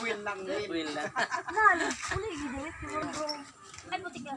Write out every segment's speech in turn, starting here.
Will lang. Will lang. Nalo, uli gidawit ko bro. Ay putik ka.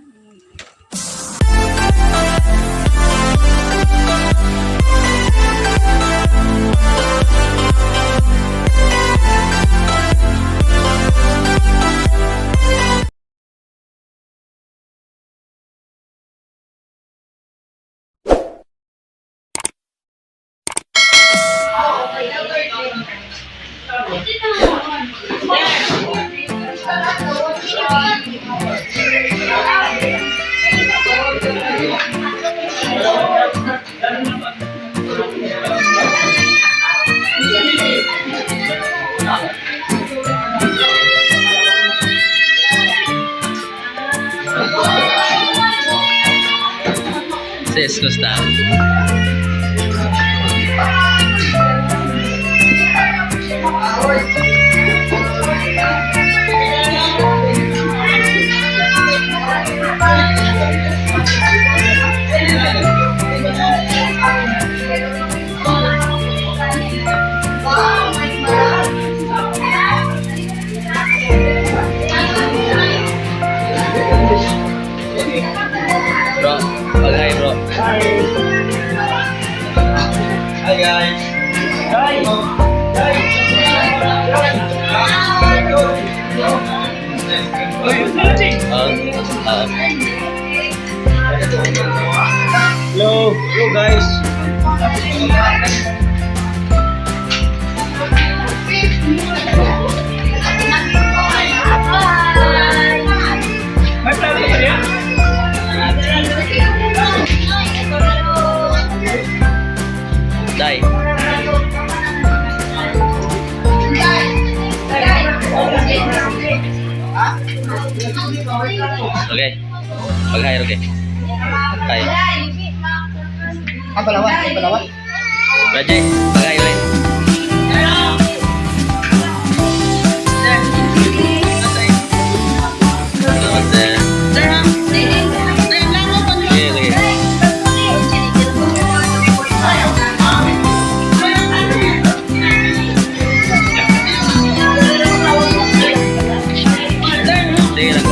Sis, kumusta? Bro, bagay bro. Hi guys. Hello. Hello guys. May plano ba yan? Day. Okay. Bagay, okay. Bagay. Ang balawat, ang balawat. Bagay, bagay ulit. Selamat sir. Okay, okay. Sige lang.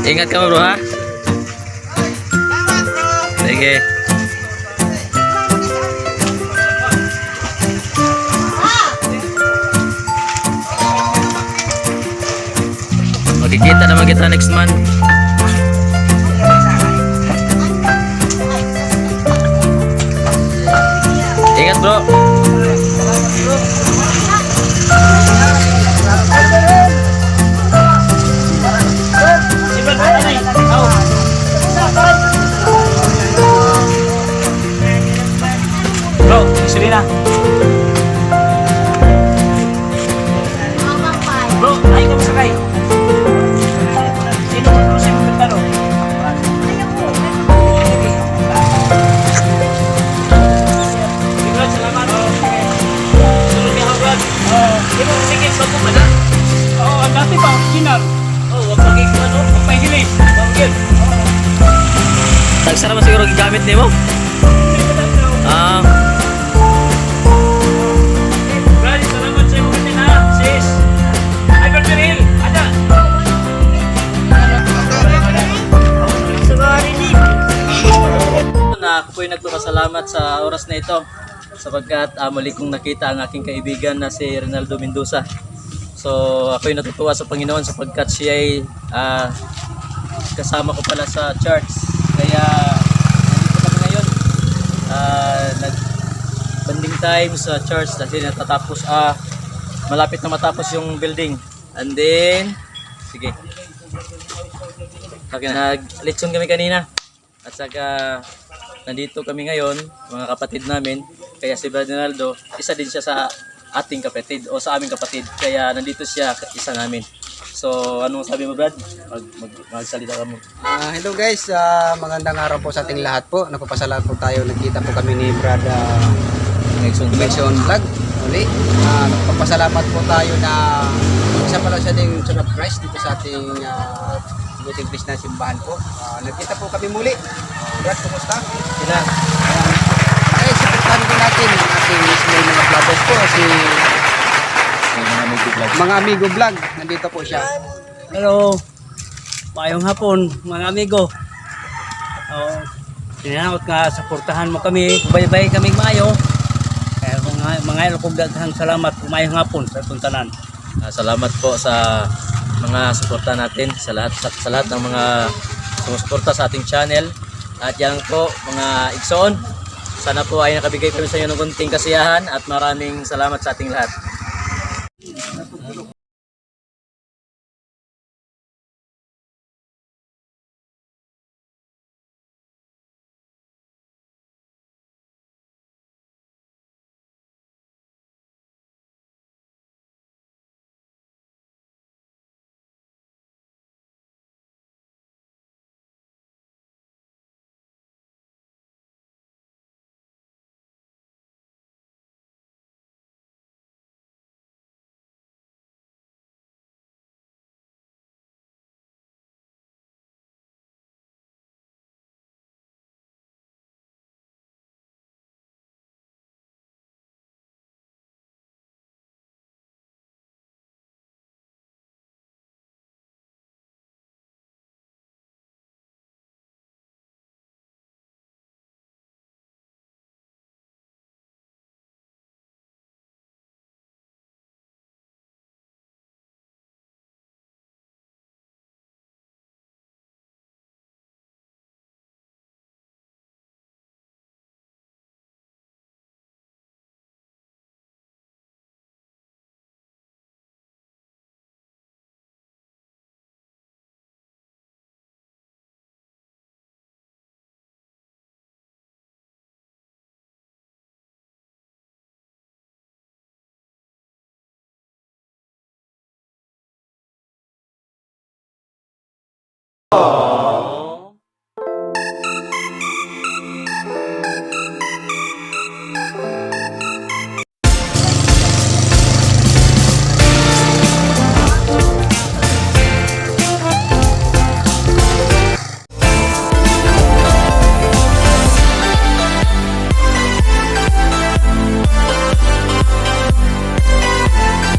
Ingat kamu bro ha. Sige. Magkikita naman kita next month. Ingat bro. Bro, Selena. Bro, ay ka masakay. Sino ko si Magdalo? Salamat. Sulod ka hagad. Sige, bago pa na. Oo, ang dati pa, original. Oo, wag mag-ikwan, magpahilis. Bangkil. Tagsara mo siguro gigamit nimo. Brad, salamat sa iyo na, sis. Ay, Bertril, ada. Ako po yung nagpapasalamat sa oras na ito sapagkat muli kong nakita ang aking kaibigan na si Ronaldo Mendoza. So ako yung natutuwa sa Panginoon sapagkat siya ay kasama ko pala sa church. Kaya nandito kami ngayon. Nag-banding time sa church kasi natatapos, malapit na matapos yung building. And then, sige. Nag-lechon kami kanina. At saka nandito kami ngayon, mga kapatid namin. Kaya si Brad Ronaldo, isa din siya sa ating kapatid o sa aming kapatid. Kaya nandito siya isa namin. So anong sabi mo, Brad? Magsalita ka mo. Hello guys, magandang araw po sa ating lahat po. Napapasalamat po tayo. Nagkita po kami ni Brad Connection Vlog. Uli. Nagpapasalamat po tayo na isa pala siya ding surprise dito sa ating meeting place na simbahan po. Nagkita po kami muli. Brad, kumusta? Sila. Ay, supportahan po natin ang ating small mga vloggers po. Si Mga Amigo Vlog. Nandito po siya. Hello. Maayong hapon, mga amigo. Tinanawat nga, suportahan mo kami. Bye-bye kaming maayo. Kaya mga ilokog daghang salamat. Maayong hapon sa tuntanan. Salamat po sa mga suporta natin, sa lahat ng mga sumusuporta sa ating channel. At yan po mga igsoon. Sana po ay nakabigay kami sa inyo ng kunting kasiyahan at maraming salamat sa ating lahat.